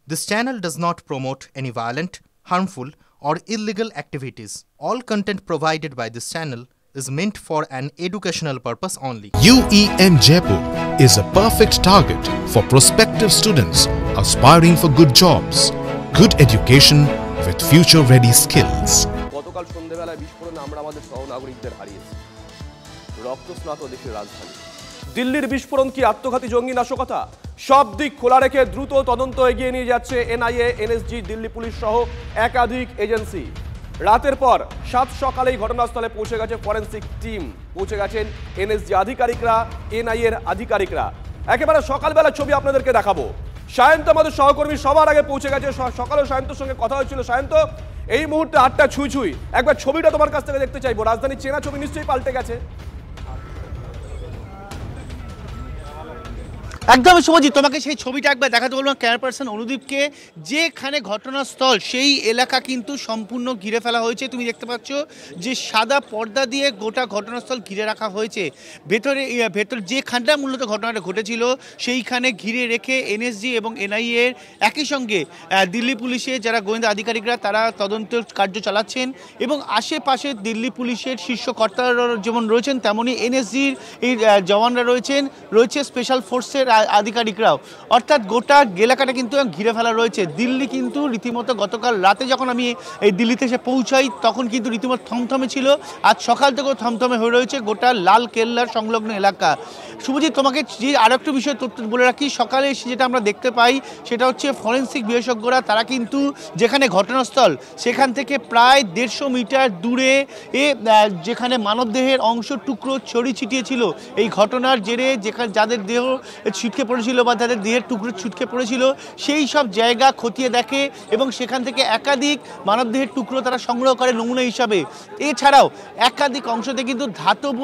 This channel does not promote any violent, harmful, or illegal activities. All content provided by this channel is meant for an educational purpose only. UEN Jaipur is a perfect target for prospective students aspiring for good jobs, good education with future-ready skills. গতকাল সন্ধ্যাবেলায় বিস্ফোরণে আমরা আমাদের সহনাগরিকদের হারিয়েছি। রক্তস্নাত দেশের রাজধানী দিল্লির বিস্ফোরণ কি আত্মঘাতী জঙ্গি নাশকতা? সব দিক খোলা রেখে দ্রুত তদন্ত এগিয়ে নিয়ে যাচ্ছে এনআইএ, এনএসজি, দিল্লি পুলিশ সহ একাধিক এজেন্সি। রাতের পর 7 সকালেই ঘটনাস্থলে পৌঁছে গেছে ফরেনসিক টিম, পৌঁছে গেছেন এনএসজি আধিকারিকরা, এনআইএর আধিকারিকরা। একেবারে সকালবেলা ছবি আপনাদেরকে দেখাবো। সায়ন্ত আমাদের সহকর্মী সবার আগে পৌঁছে গেছে। সকালে সায়ন্তর সঙ্গে কথা হয়েছিল। সায়ন্ত, এই মুহূর্তে 8টা ছুঁই একবার ছবিটা তোমার কাছ থেকে দেখতে চাইবো। রাজধানী চেনা ছবি নিশ্চয়ই পাল্টে গেছে। একদম শুভজিৎ, তোমাকে সেই ছবিটা একবার দেখাতে বলবো ক্যামেরা পার্সন অনুদীপকে। যেখানে ঘটনাস্থল সেই এলাকা কিন্তু সম্পূর্ণ ঘিরে ফেলা হয়েছে। তুমি দেখতে পাচ্ছ যে সাদা পর্দা দিয়ে গোটা ঘটনাস্থল ঘিরে রাখা হয়েছে। ভেতরে যেখানটা মূলত ঘটনাটা ঘটেছিল সেইখানে ঘিরে রেখে এনএসজি এবং এনআইএর একই সঙ্গে দিল্লি পুলিশের যারা গোয়েন্দা আধিকারিকরা তারা তদন্ত কার্য চালাচ্ছেন এবং আশেপাশে দিল্লি পুলিশের শীর্ষ কর্তারা যেমন রয়েছেন তেমনই এনএসজির এই জওয়ানরা রয়েছে স্পেশাল ফোর্সের আধিকারিকরাও। অর্থাৎ গোটা এলাকাটা কিন্তু ঘিরে ফেলা রয়েছে। দিল্লি কিন্তু রীতিমতো গতকাল রাতে যখন আমি এই দিল্লিতে এসে পৌঁছাই তখন কিন্তু রীতিমতো থমথমে ছিল। আজ সকাল থেকেও থমথমে হয়ে রয়েছে গোটা লাল কেল্লার সংলগ্ন এলাকা। শুভজিৎ, তোমাকে যে আরও একটু বিষয় তথ্য বলে রাখি, সকালে এসে যেটা আমরা দেখতে পাই সেটা হচ্ছে ফরেনসিক বিশেষজ্ঞরা তারা কিন্তু যেখানে ঘটনাস্থল সেখান থেকে প্রায় 150 মিটার দূরে যেখানে মানবদেহের অংশ টুকরো ছড়িয়ে ছিটিয়েছিল এই ঘটনার জেরে, যেখানে যাদের দেহ ছিটকে পড়েছিল বা তাদের দেহের টুকরো ছিটকে পড়েছিল সেই সব জায়গা খতিয়ে দেখে এবং সেখান থেকে একাধিক মানবদেহের টুকরো তারা সংগ্রহ করে নমুনা হিসাবে। এছাড়াও একাধিক অংশতে কিন্তু ধাতব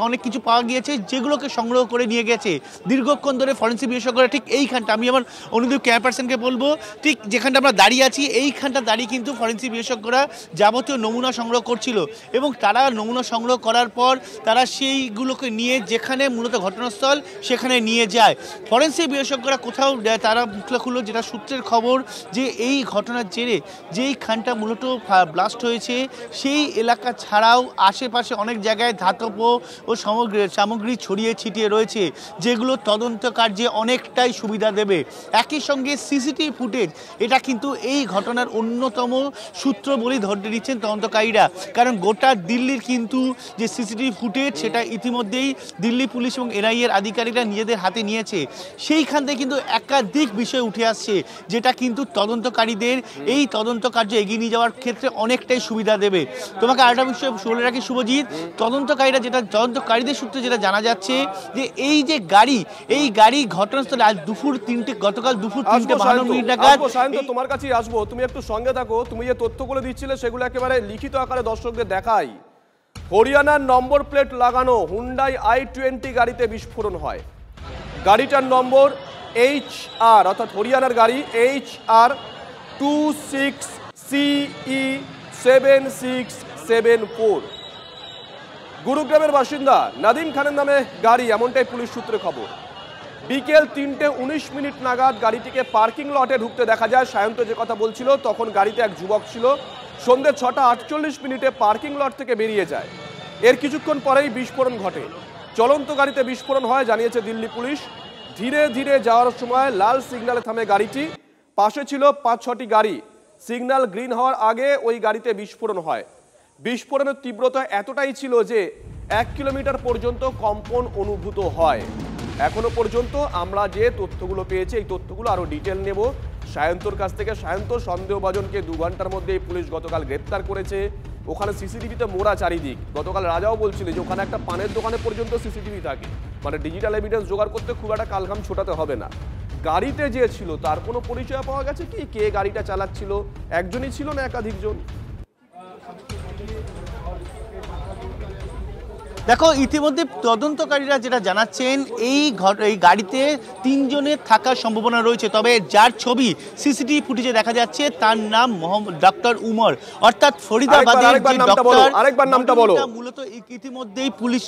অনেক কিছু পাওয়া গিয়েছে যেগুলোকে সংগ্রহ করে নিয়ে গেছে দীর্ঘক্ষণ ধরে ফরেনসিক বিশেষজ্ঞরা। ঠিক এইখানটা আমি আমার অনুদীপ ক্যামেরা পার্সনকে বলবো, ঠিক যেখানটা আমরা দাঁড়িয়ে আছি এইখানটা দাঁড়িয়ে কিন্তু ফরেনসিক বিশেষজ্ঞরা যাবতীয় নমুনা সংগ্রহ করছিল এবং তারা নমুনা সংগ্রহ করার পর তারা সেইগুলোকে নিয়ে যেখানে মূলত ঘটনাস্থল সেখানে নিয়ে যায়। ফরেনসিক বিশেষজ্ঞরা কোথাও তারা মুখলা খুলল যেটা সূত্রের খবর যে এই ঘটনার জেরে যেইখানটা মূলত ব্লাস্ট হয়েছে সেই এলাকা ছাড়াও আশেপাশে অনেক জায়গায় ধাতব ও সামগ্রী ছড়িয়ে ছিটিয়ে রয়েছে যেগুলো তদন্ত কার্যে অনেকটাই সুবিধা দেবে। একই সঙ্গে সিসিটিভি ফুটেজ এটা কিন্তু এই ঘটনার অন্যতম সূত্র বলেই ধরে দিচ্ছেন তদন্তকারীরা, কারণ গোটা দিল্লির কিন্তু যে সিসিটিভি ফুটেজ সেটা ইতিমধ্যেই দিল্লি পুলিশ এবং এনআইএর আধিকারিকরা নিজেদের হাতে নিয়েছে। সেইখান থেকে কিন্তু একাধিক বিষয় উঠে আসছে যেটা কিন্তু তদন্তকারীদের এই তদন্ত কার্য এগিয়ে নিয়ে যাওয়ার ক্ষেত্রে অনেকটাই সুবিধা দেবে। তোমাকে আরেকটা বিষয় বলে রাখি শুভজিৎ, তদন্তকারীদের সূত্রে যেটা জানা যাচ্ছে যে এই যে এই গাড়ি ঘটনাস্থলে আজ গতকাল দুপুর 3:52 নাগাদ। তোমার কাছেই আসবো, তুমি একটু সঙ্গে থাকো। তুমি যে তথ্যগুলো দিচ্ছিলে সেগুলো একেবারে লিখিত আকারে দর্শকদের দেখাই। হরিয়ানার নম্বর প্লেট লাগানো হুন্ডাই i20 গাড়িতে বিস্ফোরণ হয়। গাড়িটার নম্বর HR, অর্থাৎ হরিয়ানার গাড়ি HR 26CE7674। গুরুগ্রামের বাসিন্দা নাদিম খানের নামে গাড়ি, এমনটাই পুলিশ সূত্রে খবর। বিকেল 3:19 নাগাদ গাড়িটিকে পার্কিং লটে ঢুকতে দেখা যায়। সায়ন্ত যে কথা বলছিল তখন গাড়িতে এক যুবক ছিল। সন্ধ্যে 6:48 পার্কিং লট থেকে বেরিয়ে যায়। এর কিছুক্ষণ পরেই বিস্ফোরণ ঘটে। চলন্ত গাড়িতে বিস্ফোরণ হয় জানিয়েছে দিল্লি পুলিশ। ধীরে ধীরে যাওয়ার সময় লাল সিগন্যালে থামে গাড়িটি। পাশে ছিল 5-6টি গাড়ি। সিগন্যাল গ্রিন হওয়ার আগে ওই গাড়িতে বিস্ফোরণ হয়। বিস্ফোরণের তীব্রতা এতটাই ছিল যে 1 কিলোমিটার পর্যন্ত কম্পন অনুভূত হয়। এখনো পর্যন্ত আমরা যে তথ্যগুলো পেয়েছি এই তথ্যগুলো আরো ডিটেল নেব সায়ন্তর কাছ থেকে। সায়ন্ত, সন্দেহভাজনকে 2 ঘন্টার মধ্যে পুলিশ গতকাল গ্রেপ্তার করেছে। ওখানে সিসিটিভিতে মোড়া চারিদিক। গতকাল রাজাও বলছিল যে ওখানে একটা পানের দোকানে পর্যন্ত সিসিটিভি থাকে, মানে ডিজিটাল এভিডেন্স জোগাড় করতে খুব একটা কালঘাম ছোটাতে হবে না। গাড়িতে যে ছিল তার কোনো পরিচয় পাওয়া গেছে কি? কে গাড়িটা চালাচ্ছিল? একজনই ছিল না একাধিকজন? দেখো, ইতিমধ্যে তদন্তকারীরা যেটা জানাচ্ছেন এই গাড়িতে 3 জনের থাকার সম্ভাবনা রয়েছে। তবে যার ছবি সিসিটিভি ফুটেজে দেখা যাচ্ছে তার নাম ডক্টর উমর, অর্থাৎ ফরিদাবাদের যে ডক্টর। আরেকবার নামটা বলো। মূলত ইতিমধ্যেই পুলিশ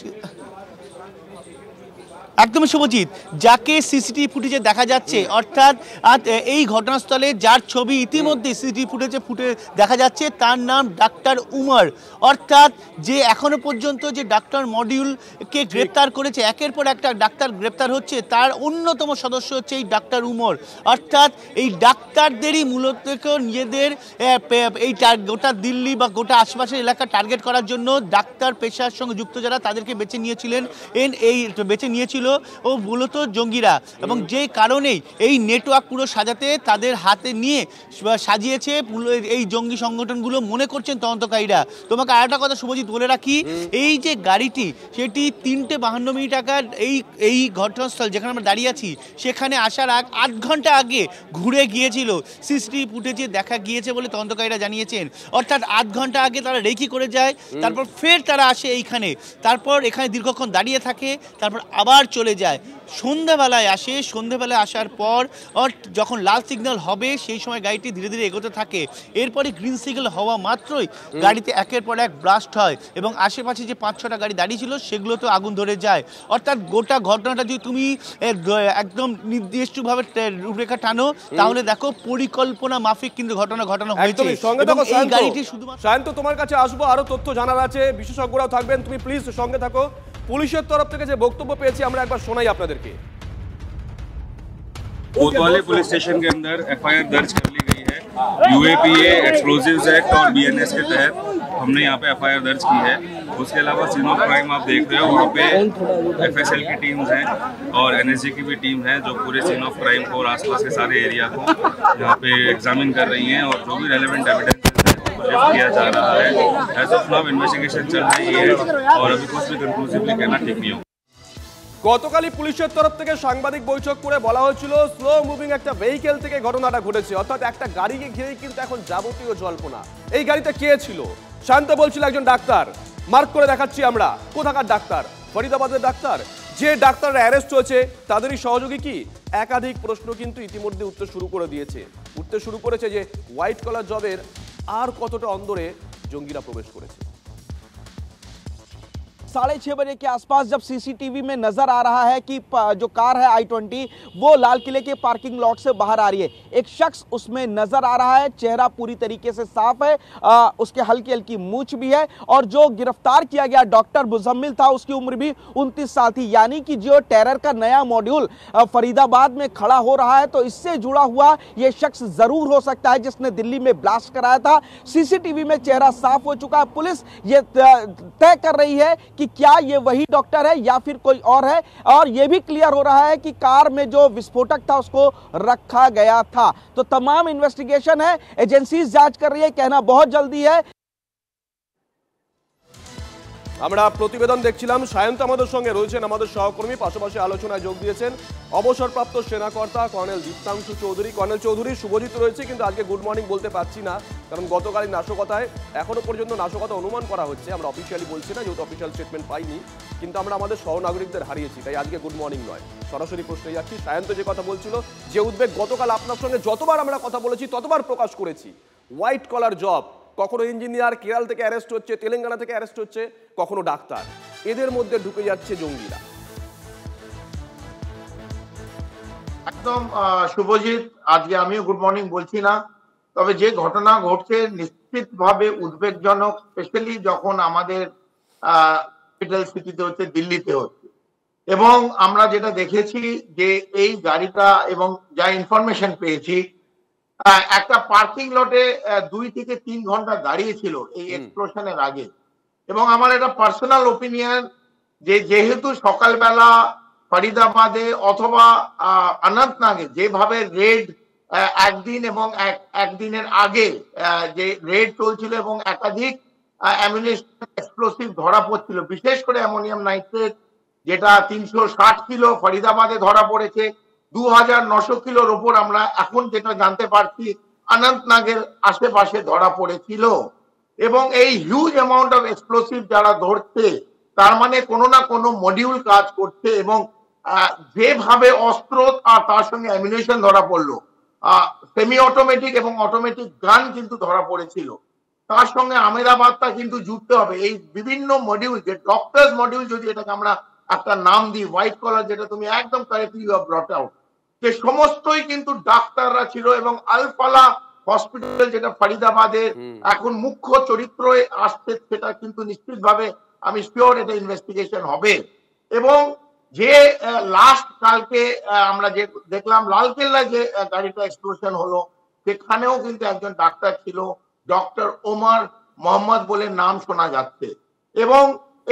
একদমই শুভজিৎ, যাকে সিসিটিভি ফুটেজে দেখা যাচ্ছে, অর্থাৎ এই ঘটনাস্থলে যার ছবি ইতিমধ্যে সিসিটিভি ফুটে দেখা যাচ্ছে, তার নাম ডাক্তার উমর। অর্থাৎ যে এখনো পর্যন্ত যে ডাক্তার মডিউলকে গ্রেপ্তার করেছে, একের পর একটা ডাক্তার গ্রেপ্তার হচ্ছে, তার অন্যতম সদস্য হচ্ছে এই ডাক্তার উমর। অর্থাৎ এই ডাক্তারদেরই মূলত নিজেদের এই গোটা দিল্লি বা গোটা আশপাশের এলাকা টার্গেট করার জন্য ডাক্তার পেশার সঙ্গে যুক্ত যারা, তাদেরকে বেছে নিয়েছিল ও মূলত জঙ্গিরা, এবং যে কারণেই এই নেটওয়ার্ক পুরো সাজাতে তাদের হাতে নিয়ে সাজিয়েছে এই জঙ্গি সংগঠনগুলো, মনে করছেন তদন্তকারীরা। তোমাকে আর একটা কথা শুভজিৎ বলে রাখি, এই যে গাড়িটি, সেটি 3:52 আগার এই ঘটনাস্থল যেখানে আমরা দাঁড়িয়ে আছি, সেখানে আসার 8 ঘন্টা আগে ঘুরে গিয়েছিল। সিসিটিভি ফুটেজে দেখা গিয়েছে বলে তদন্তকারীরা জানিয়েছেন। অর্থাৎ 8 ঘন্টা আগে তারা রেকি করে যায়, তারপর ফের তারা আসে এইখানে, তারপর এখানে দীর্ঘক্ষণ দাঁড়িয়ে থাকে, তারপর আবার চলে যায়। সন্ধ্যাবেলায় আসার পর যখন লাল সিগন্যাল হবে, সেই সময় গাড়িটি ধীরে ধীরে এগোতে থাকে। এরপরে গ্রিন সিগন্যাল হওয়া মাত্রই গাড়িতে একের পর এক ব্লাস্ট হয়, এবং আশেপাশে যে 5-6টা গাড়ি দাঁড়িয়ে ছিল সেগুলো তো আগুন ধরে যায়। অর্থাৎ গোটা ঘটনাটা যদি তুমি একদম নির্দিষ্টভাবে রূপরেখা টানো, তাহলে দেখো পরিকল্পনা মাফিক কিন্তু ঘটনা হয়েছে। এই গাড়িটি শুধুমাত্র সায়ন্ত, তোমার কাছে আসবো, আরো তথ্য জানার আছে, বিশেষজ্ঞরাও থাকবেন, তুমি প্লিজ সঙ্গে থাকো। পুলিশের তরফ থেকে যে বক্তব্য পেয়েছি আমরা একবার শোনাই আপনাদেরকে। कोतवाली पुलिस स्टेशन के अंदर एफआईआर दर्ज कर ली गई है यूएपीए एक्सप्लोजिव्स एक्ट और बीएनएस के तहत हमने यहाँ पे एफआईआर दर्ज की है। उसके अलावा सीन ऑफ क्राइम आप देख रहे हो, वहाँ पे एफएसएल की टीम्स हैं और एनएसजी की भी टीम है, जो पूरे सीन ऑफ क्राइम को और आसपास के सारे एरिया को यहाँ पे एग्जामिन कर रही हैं, और जो भी रेलेवेंट एविडेंस किया जा रहा है। एज ऑफ नाउ इन्वेस्टिगेशन चल रही है और अभी कुछ भी कंक्लूसिवली कहना ठीक नहीं होगा। গতকালই পুলিশের তরফ থেকে সাংবাদিক বৈঠক করে বলা হয়েছিল স্লো মুভিং একটা ভেহিকেল থেকে ঘটনাটা ঘটেছে, অর্থাৎ একটা গাড়িকে ঘিরেই কিন্তু এখন যাবতীয় জল্পনা। এই গাড়িতে কে ছিল? শান্ত বলছিল একজন ডাক্তার, মার্ক করে দেখাচ্ছি আমরা কোথাকার ডাক্তার, ফরিদাবাদের ডাক্তার। যে ডাক্তাররা অ্যারেস্ট হয়েছে তাদেরই সহযোগী কি? একাধিক প্রশ্ন কিন্তু ইতিমধ্যে উঠতে শুরু করেছে যে হোয়াইট কলার জবের আর কতটা অন্দরে জঙ্গিরা প্রবেশ করেছে। 6:30 बजे के आसपास जब सीसीटीवी में नजर आ रहा है कि जो कार है i20 वो लाल किले के पार्किंग लॉट से बाहर आ रही है, एक शख्स उसमें नजर आ रहा है, चेहरा पूरी तरीके से साफ है, उसके हल्की हल्की मूंछ भी है, और जो गिरफ्तार किया गया डॉक्टर मुजम्मिल था उसकी उम्र भी 29 साल थी। यानी कि जो टेरर का नया मॉड्यूल फरीदाबाद में खड़ा हो रहा है, तो इससे जुड़ा हुआ यह शख्स जरूर हो सकता है जिसने दिल्ली में ब्लास्ट कराया था। सीसीटीवी में चेहरा साफ हो चुका है, पुलिस ये तय कर रही है कि क्या ये वही डॉक्टर है या फिर कोई और है, और ये भी क्लियर हो रहा है कि कार में जो विस्फोटक था उसको रखा गया था। तो तमाम इन्वेस्टिगेशन है, एजेंसीज जांच कर रही है, कहना बहुत जल्दी है। আমরা প্রতিবেদন দেখছিলাম, সায়ন্ত আমাদের সঙ্গে রয়েছেন, আমাদের সহকর্মী, পাশাপাশি আলোচনায় যোগ দিয়েছেন অবসরপ্রাপ্ত সেনাকর্তা কর্নেল দীপ্তাংশু চৌধুরী। কর্নেল চৌধুরী, শুভজিৎ রয়েছে, কিন্তু আজকে গুড মর্নিং বলতে পারছি না, কারণ গতকালই নাশকতায় এখনো পর্যন্ত নাশকতা অনুমান করা হচ্ছে, আমরা অফিসিয়ালি বলছি না যেহেতু অফিসিয়াল স্টেটমেন্ট পাইনি, কিন্তু আমরা আমাদের সহনাগরিকদের হারিয়েছি, তাই আজকে গুড মর্নিং নয়, সরাসরি প্রশ্নে যাচ্ছি। সায়ন্ত যে কথা বলছিল, যে উদ্বেগ গতকাল আপনার সঙ্গে যতবার আমরা কথা বলেছি ততবার প্রকাশ করেছি, হোয়াইট কলার জব, কখনো ইঞ্জিনিয়ার কেরল থেকে অ্যারেস্ট হচ্ছে, তেলেঙ্গানা থেকে অ্যারেস্ট হচ্ছে, কখনো ডাক্তার, এদের মধ্যে ঢুকে যাচ্ছে জঙ্গিরা। একদম শুভজিৎ, আজকে আমিও গুড মর্নিং বলছি না, তবে যে ঘটনা ঘটছে নিশ্চিতভাবে উদ্বেগজনক, স্পেশালি যখন আমাদের ক্যাপিটাল সিটিতে হচ্ছে, দিল্লিতে হচ্ছে। এবং আমরা যেটা দেখেছি যে এই গাড়িটা, এবং যা ইনফরমেশন পেয়েছি, একটা পার্কিং লটে 2 থেকে 3 ঘন্টা দাঁড়িয়েছিল এই এক্সপ্লোশনের আগে। এবং আমার এটা পার্সোনাল ওপিনিয়ন যে যেহেতু সকালবেলা ফরিদাবাদে অথবা অনন্তনাগে যেভাবে রেড একদিন এবং একদিনের আগে যে রেড চলছিল এবং একাধিক অ্যামিউনিশন এক্সপ্লোসিভ ধরা পড়ছিল, বিশেষ করে অ্যামোনিয়াম নাইট্রেট যেটা 360 কিলো ফরিদাবাদে ধরা পড়েছে, 2900 কিলোর ওপর আমরা এখন যেটা জানতে পারছি অনন্তনাগের আশেপাশে ধরা পড়েছিল। এবং এই হিউজ অ্যামাউন্ট অফ এক্সপ্লোসিভ যারা ধরছে, তার মানে কোনো না কোনো মডিউল কাজ করছে, এবং যেভাবে অস্ত্র আর তার সঙ্গে অ্যামিউনিশন ধরা পড়লো, সেমি অটোমেটিক এবং অটোমেটিক গান কিন্তু ধরা পড়েছিল, তার সঙ্গে আহমেদাবাদটা কিন্তু জুড়তে হবে। এই বিভিন্ন মডিউল, যে ডক্টরস মডিউল যদি এটাকে আমরা একটা নাম দিই, হোয়াইট কলার, যেটা তুমি একদম correctly you have brought out, যে সমস্তই কিন্তু ডাক্তাররা ছিল। এবং আলফালা হসপিটাল যেটা ফরিদাবাদের এখন মুখ্য চরিত্রে আসছে, সেটা কিন্তু নিশ্চিতভাবে আমি শিওর এটা ইনভেস্টিগেশন হবে। এবং যে লাস্ট কালকে আমরা যে দেখলাম লালকেল্লা যে গাড়িটা এক্সপ্লোশন হলো, সেখানেও কিন্তু একজন ডাক্তার ছিল, ডক্টর ওমর মোহাম্মদ বলে নাম শোনা যাচ্ছে। এবং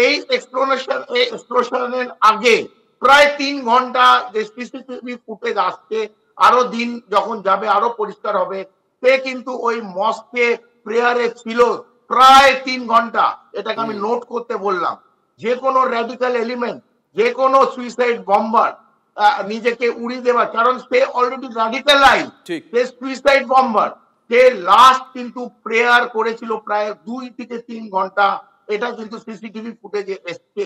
এই এক্সপ্লোশনের আগে প্রায় 3 ঘন্টা যে সিসিটিভি ফুটেজ আসছে, আরো দিন যখন যাবে আরো পরিষ্কার হবে, সে কিন্তু ওই মস্কে প্রেয়ারে ছিল প্রায় 3 ঘন্টা। এটাকে আমি নোট করতে বললাম। যে কোনো র্যাডিক্যাল এলিমেন্ট, যে কোনো সুইসাইড বম্বার নিজেকে উড়িয়ে দেওয়া, কারণ সে অলরেডি র্যাডিক্যালাইজ, সে সুইসাইড বম্বার, সে লাস্ট কিন্তু প্রেয়ার করেছিল প্রায় 2 থেকে 3 ঘন্টা। এটা কিন্তু সিসিটিভি ফুটেজে এসছে।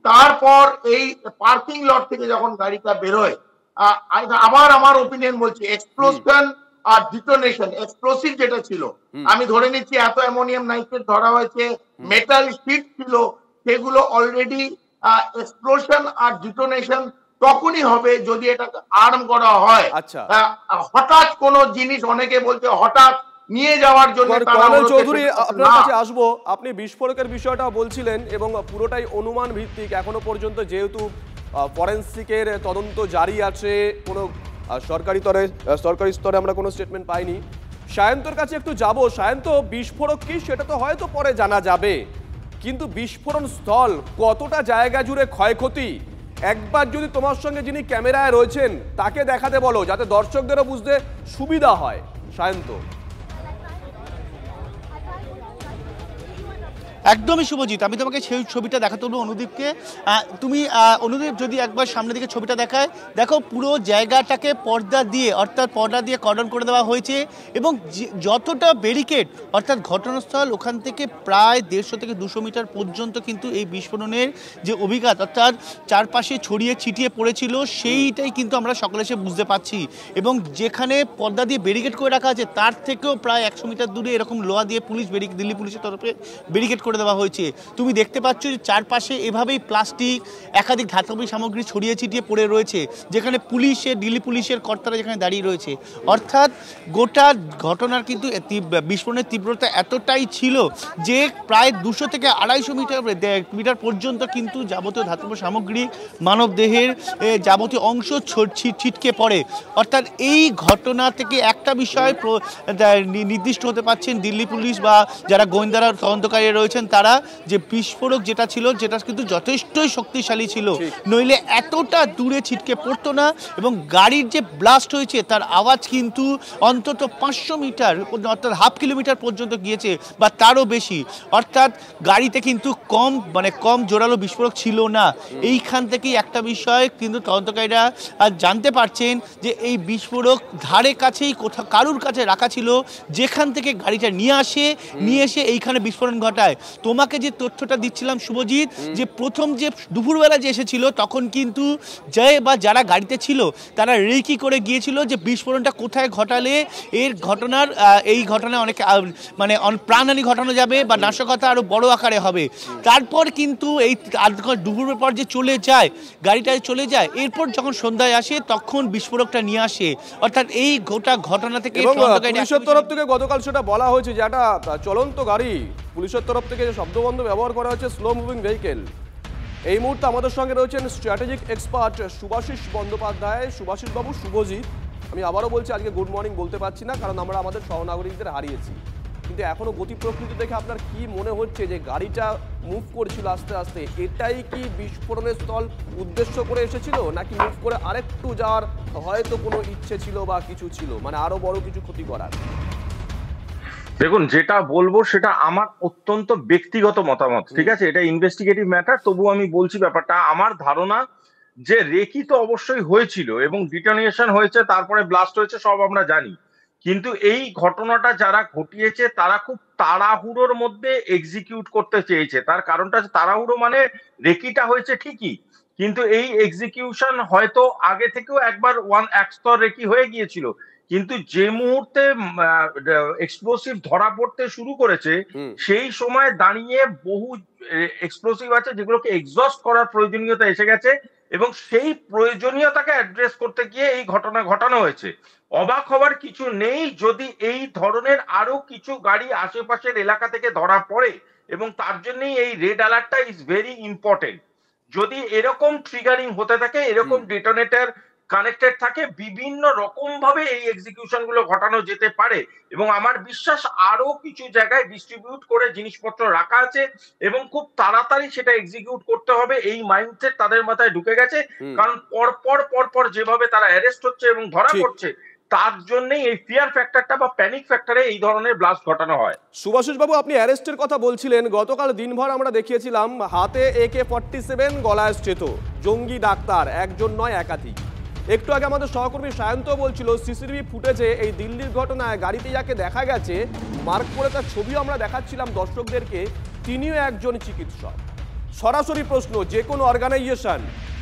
তারপর এই পার্কিং লট থেকে যখন গাড়িটা বেরোয়, আবার আমার ওপিনিয়ন বলছি, এক্সপ্লোশন আর ডিটোনেশন, এক্সপ্লোসিভ যেটা ছিল, আমি ধরে নিচ্ছি এত অ্যামোনিয়াম নাইট্রেট ধরা হয়েছে, মেটাল শিট ছিল, সেগুলো অলরেডি এক্সপ্লোশন আর ডিটোনেশন তখনই হবে যদি এটা আর্ম করা হয়। আচ্ছা, হঠাৎ কোনো জিনিস, অনেকে বলছে হঠাৎ নিয়ে যাওয়ার জন্য। কর্নেল চৌধুরী, আপনার কাছে আসবো। আপনি বিস্ফোরকের বিষয়টা বলছিলেন এবং পুরোটাই অনুমান ভিত্তিক এখনো পর্যন্ত, যেহেতু ফরেন্সিকের তদন্ত জারি আছে, কোনো সরকারি স্তরে আমরা কোনো স্টেটমেন্ট পাইনি। সায়ন্তর কাছে একটু যাব। সায়ন্ত, বিস্ফোরক কি সেটা তো হয়তো পরে জানা যাবে, কিন্তু বিস্ফোরণ স্থল কতটা জায়গা জুড়ে ক্ষয়ক্ষতি, একবার যদি তোমার সঙ্গে যিনি ক্যামেরায় রয়েছেন তাকে দেখাতে বলো, যাতে দর্শকদেরও বুঝতে সুবিধা হয়। সায়ন্ত। একদমই শুভজিৎ, আমি তোমাকে সেই ছবিটা দেখাতে বলবো অনুদীপকে। তুমি অনুদীপ যদি একবার সামনের দিকে ছবিটা দেখায়, দেখো পুরো জায়গাটাকে পর্দা দিয়ে, অর্থাৎ পর্দা দিয়ে কর্ডন করে দেওয়া হয়েছে। এবং যতটা ব্যারিকেড, অর্থাৎ ঘটনাস্থল ওখান থেকে প্রায় 150 থেকে 200 মিটার পর্যন্ত কিন্তু এই বিস্ফোরণের যে অভিঘাত, অর্থাৎ চারপাশে ছড়িয়ে ছিটিয়ে পড়েছিল, সেইটাই কিন্তু আমরা সকলে এসে বুঝতে পারছি। এবং যেখানে পর্দা দিয়ে ব্যারিকেড করে রাখা আছে, তার থেকেও প্রায় 100 মিটার দূরে এরকম লোহা দিয়ে দিল্লি পুলিশের তরফে ব্যারিকেড করে দেওয়া হয়েছে। তুমি দেখতে পাচ্ছ যে চারপাশে এভাবেই প্লাস্টিক, একাধিক ধাতব সামগ্রী ছড়িয়ে ছিটিয়ে পড়ে রয়েছে, যেখানে দিল্লি পুলিশের কর্তারা যেখানে দাঁড়িয়ে রয়েছে। অর্থাৎ গোটা ঘটনার কিন্তু বিস্ফোরণের তীব্রতা এতটাই ছিল যে প্রায় 200 থেকে 250 মিটার পর্যন্ত কিন্তু যাবতীয় ধাতব সামগ্রী, মানব দেহের যাবতীয় অংশ ছিটকে পড়ে। অর্থাৎ এই ঘটনা থেকে একটা বিষয় নির্দিষ্ট হতে পারছেন দিল্লি পুলিশ বা যারা গোয়েন্দারা তদন্তকারী রয়েছেন তারা, যে বিস্ফোরক যেটা ছিল যেটা কিন্তু যথেষ্টই শক্তিশালী ছিল, নইলে এতটা দূরে ছিটকে পড়তো না। এবং গাড়ির যে ব্লাস্ট হয়েছে তার আওয়াজ কিন্তু অন্তত 500 মিটার, অর্থাৎ হাফ কিলোমিটার পর্যন্ত গিয়েছে বা তারও বেশি। অর্থাৎ গাড়িতে কিন্তু কম জোরালো বিস্ফোরক ছিল না। এইখান থেকেই একটা বিষয় কিন্তু তদন্তকারীরা জানতে পারছেন যে এই বিস্ফোরক ধারে কাছেই কোথাও কারুর কাছে রাখা ছিল, যেখান থেকে গাড়িটা নিয়ে এসে এইখানে বিস্ফোরণ ঘটায়। তোমাকে যে তথ্যটা দিচ্ছিলাম শুভজিৎ, যে প্রথম যে দুপুরবেলা যে এসেছিল তখন কিন্তু যারা গাড়িতে ছিল তারা রেকি করে গিয়েছিল যে বিস্ফোরণটা কোথায় ঘটালে এই ঘটনায় অনেক মানে প্রাণহানি ঘটানো যাবে বা নাশকতা আরো বড় আকারে হবে। তারপর কিন্তু এই দুপুরের পর যে গাড়িটা চলে যায়, এরপর যখন সন্ধ্যায় আসে তখন বিস্ফোরকটা নিয়ে আসে। অর্থাৎ এই গোটা ঘটনা থেকে পুলিশের তরফ থেকে গতকাল সেটা বলা হয়েছে যে একটা চলন্ত গাড়ি, পুলিশের তরফ থেকে যে শব্দবন্ধ ব্যবহার করা হচ্ছে স্লো মুভিং ভেহিকেল। এই মুহূর্তে আমাদের সঙ্গে রয়েছেন স্ট্র্যাটেজিক এক্সপার্ট শুভাশিস বন্দ্যোপাধ্যায়। শুভাশিস বাবু, শুভজিৎ, আমি আবারও বলছি আজকে গুড মর্নিং বলতে পারছি না, কারণ আমরা আমাদের সহনাগরিকদের হারিয়েছি। কিন্তু এখনো গতি প্রকৃতি দেখে আপনার কি মনে হচ্ছে যে গাড়িটা মুভ করছিল আস্তে আস্তে, এটাই কি বিস্ফোরণের স্থল উদ্দেশ্য করে এসেছিল, নাকি মুভ করে আরেকটু যাওয়ার হয়তো কোনো ইচ্ছে ছিল বা কিছু ছিল, মানে আরো বড় কিছু ক্ষতি করার? দেখুন, যেটা বলবো সেটা আমার অত্যন্ত ব্যক্তিগত মতামত, ঠিক আছে? এটা ইনভেস্টিগেটিভ ম্যাটার, তবু আমি বলছি ব্যাপারটা। আমার ধারণা যে রেকি তো অবশ্যই হয়েছিল এবং ডিটোনেশন হয়েছে, তারপরে ব্লাস্ট হয়েছে, সব আমরা জানি। কিন্তু এই ঘটনাটা যারা ঘটিয়েছে তারা খুব তাড়াহুড়োর মধ্যে এক্সিকিউট করতে চেয়েছে। তার কারণটা তাড়াহুড়ো, মানে রেকিটা হয়েছে ঠিকই, কিন্তু এই এক্সিকিউশন হয়তো আগে থেকেও একবার এক স্তর রেখি হয়ে গিয়েছিল, কিন্তু যে মুহূর্তে এক্সপ্লোসিভ ধরা পড়তে শুরু করেছে সেই সময় দাঁড়িয়ে বহু এক্সপ্লোসিভ আছে যেগুলোকে এক্সস্ট করার প্রয়োজনীয়তা এসে গেছে, এবং সেই প্রয়োজনীয়তাকে অ্যাড্রেস করতে গিয়ে এই ঘটনা ঘটানো হয়েছে। অবাক হওয়ার কিছু নেই যদি এই ধরনের আরো কিছু গাড়ি আশেপাশের এলাকা থেকে ধরা পড়ে, এবং তার জন্যই এই রেড অ্যালার্টটা ইজ ভেরি ইম্পর্টেন্ট। যদি এরকম ট্রিগারিং হতে থাকে, এরকম ডেটোনেটর কানেক্টেড থাকে, বিভিন্ন রকম ভাবে এই এক্সিকিউশন গুলো ঘটানো যেতে পারে, এবং আমার বিশ্বাস আরো কিছু জায়গায় ডিস্ট্রিবিউট করে জিনিসপত্র রাখা আছে এবং খুব তাড়াতাড়ি সেটা এক্সিকিউট করতে হবে এই মাইন্ডসেট তাদের মাথায় ঢুকে গেছে। কারণ পরপর যেভাবে তারা অ্যারেস্ট হচ্ছে এবং ধরা পড়ছে, তার জন্যই এই ফিয়ার ফ্যাক্টরটা বা প্যানিক ফ্যাক্টরে এই ধরনের ব্লাস্ট ঘটানো হয়। সুভাষিস বাবু, আপনি অ্যারেস্টের কথা বলছিলেন, গতকাল দিনভর আমরা দেখিয়েছিলাম হাতে AK-47, গলায় স্টেথো, জঙ্গি ডাক্তার, একজন নয় একাধিক। একটু আগে আমাদের সহকর্মী সায়ন্ত বলছিল সিসিটিভি ফুটেজে এই দিল্লির ঘটনায় গাড়িতে যাকে দেখা গেছে মার্ক করে তার ছবিও আমরা দেখাচ্ছিলাম দর্শকদেরকে, তিনিও একজন চিকিৎসক। সরাসরি প্রশ্ন, যে কোনো অর্গানাইজেশন,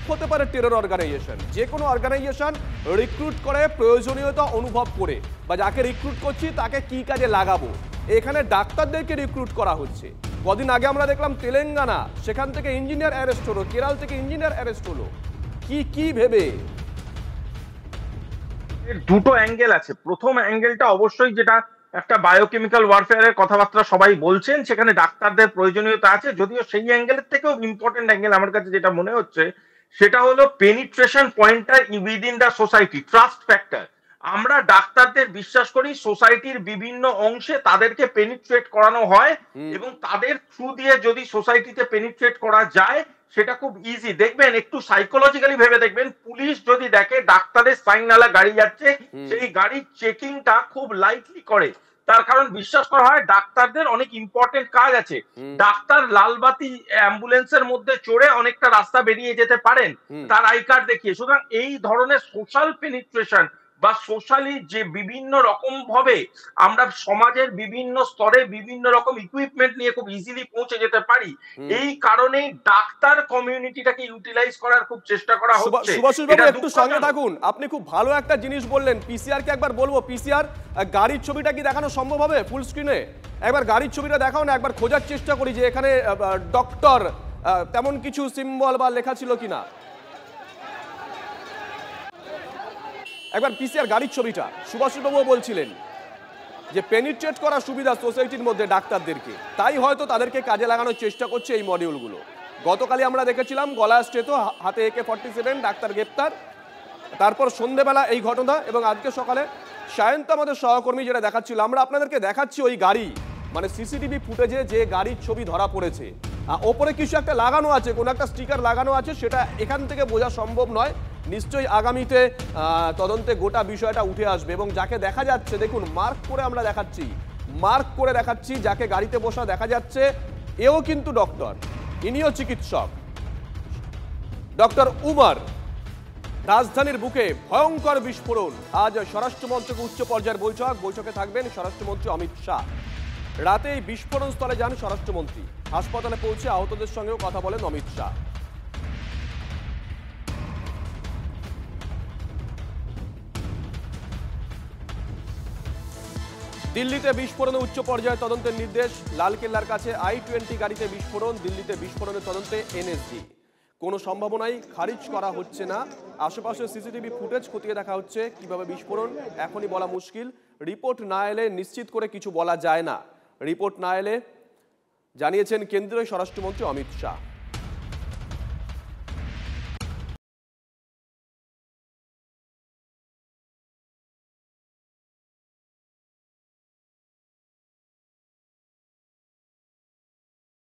হতে পারে টেরর অর্গানাইজেশন, যে কোনো অর্গানাইজেশন রিক্রুট করে প্রয়োজনীয়তা অনুভব করে, বা যাকে রিক্রুট করছি তাকে কি কাজে লাগাবো, এখানে ডাক্তারদেরকে রিক্রুট করা হচ্ছে। কদিন আগে আমরা দেখলাম তেলেঙ্গানা, সেখান থেকে ইঞ্জিনিয়ার অ্যারেস্ট হলো, কেরল থেকে ইঞ্জিনিয়ার অ্যারেস্ট হলো। কি ভেবে? দুটো অ্যাঙ্গেল আছে। প্রথম অ্যাঙ্গেলটা অবশ্যই যেটা একটা বায়োকেমিক্যাল ওয়ারফেয়ারের কথাবার্তা সবাই বলছেন, সেখানে ডাক্তারদের প্রয়োজনীয়তা আছে, যদিও সেই অ্যাঙ্গেলের থেকেও ইম্পর্টেন্ট অ্যাঙ্গেল আমার কাছে যেটা মনে হচ্ছে সেটা হলো পেনিট্রেশন পয়েন্টটা within the society, trust factor. আমরা ডাক্তারদের বিশ্বাস করি সোসাইটির বিভিন্ন অংশে তাদেরকে পেনিট্রেট করানো হয়, এবং তাদের থ্রু দিয়ে যদি সোসাইটিতে পেনিট্রেট করা যায় সেটা খুব ইজি। দেখবেন, একটু সাইকোলজিক্যালি ভেবে দেখবেন, পুলিশ যদি দেখে ডাক্তারের সাইনওয়ালা গাড়ি যাচ্ছে, সেই গাড়ির চেকিংটা খুব লাইটলি করে। তার কারণ বিশ্বাস করা হয় ডাক্তারদের অনেক ইম্পর্টেন্ট কাজ আছে। ডাক্তার লালবাতি অ্যাম্বুলেন্সের মধ্যে চড়ে অনেকটা রাস্তা বেরিয়ে যেতে পারেন তার আই কার্ড দেখিয়ে। সুতরাং এই ধরনের সোশ্যাল পেনিট্রেশন বা সোশ্যালি যে বিভিন্ন রকম ভাবে আমরা সমাজের বিভিন্ন স্তরে বিভিন্ন রকম ইকুইপমেন্ট নিয়ে খুব ইজিলি পৌঁছে যেতে পারি, এই কারণেই ডাক্তার কমিউনিটিটাকে ইউটিলাইজ করার খুব চেষ্টা করা হচ্ছে। সুভাষিস বাবু, একটু সঙ্গে থাকুন, আপনি খুব ভালো একটা জিনিস বললেন। পিসিআর কে একবার বলবো, পিসিআর গাড়ির ছবিটা কি দেখানো সম্ভব হবে ফুল স্ক্রিনে? একবার গাড়ির ছবিটা দেখাও না, একবার খোঁজার চেষ্টা করি যে এখানে ডক্টর তেমন কিছু সিম্বল বা লেখা ছিল কিনা। একবার পিসিআর গাড়ির ছবিটা। সুভাষিস বাবুও বলছিলেন যে পেনিট্রেট করা সুবিধা সোসাইটির মধ্যে ডাক্তারদেরকে, তাই হয়তো তাদেরকে কাজে লাগানোর চেষ্টা করছে এই মডিউলগুলো। গতকালই আমরা দেখেছিলাম গলায় স্টেথো, হাতে AK-47, ডাক্তার গ্রেপ্তার। তারপর সন্ধ্যেবেলা এই ঘটনা, এবং আজকে সকালে সায়ন্ত আমাদের সহকর্মী যেটা দেখাচ্ছিল, আমরা আপনাদেরকে দেখাচ্ছি ওই গাড়ি, মানে সিসিটিভি ফুটেজে যে গাড়ির ছবি ধরা পড়েছে, ওপরে কিছু একটা লাগানো আছে, কোনো একটা স্টিকার লাগানো আছে, সেটা এখান থেকে বোঝা সম্ভব নয়। নিশ্চয়ই আগামীতে তদন্তে গোটা বিষয়টা উঠে আসবে। এবং যাকে দেখা যাচ্ছে, দেখুন মার্ক করে আমরা দেখাচ্ছি, যাকে গাড়িতে বসা দেখা যাচ্ছে, এও কিন্তু ডক্টর, ইনিও চিকিৎসক, ডক্টর উমর। রাজধানীর বুকে ভয়ঙ্কর বিস্ফোরণ। আজ স্বরাষ্ট্রমন্ত্রকের উচ্চ পর্যায়ের বৈঠকে থাকবেন স্বরাষ্ট্রমন্ত্রী অমিত শাহ। রাতে এই বিস্ফোরণ স্থলে যান স্বরাষ্ট্রমন্ত্রী। হাসপাতালে পৌঁছে আহতদের সঙ্গেও কথা বলেন অমিত শাহ। দিল্লিতে বিস্ফোরণে উচ্চ পর্যায়ে তদন্তের নির্দেশ। লালকেল্লার কাছে I-20 গাড়িতে বিস্ফোরণ, দিল্লিতে বিস্ফোরণের তদন্তে NSG। কোনো সম্ভাবনাই খারিজ করা হচ্ছে না। আশেপাশে সিসিটিভি ফুটেজ খতিয়ে দেখা হচ্ছে। কিভাবে বিস্ফোরণ এখনই বলা মুশকিল, রিপোর্ট না এলে নিশ্চিত করে কিছু বলা যায় না। রিপোর্ট না এলে জানিয়েছেন কেন্দ্রীয় স্বরাষ্ট্রমন্ত্রী অমিত শাহ।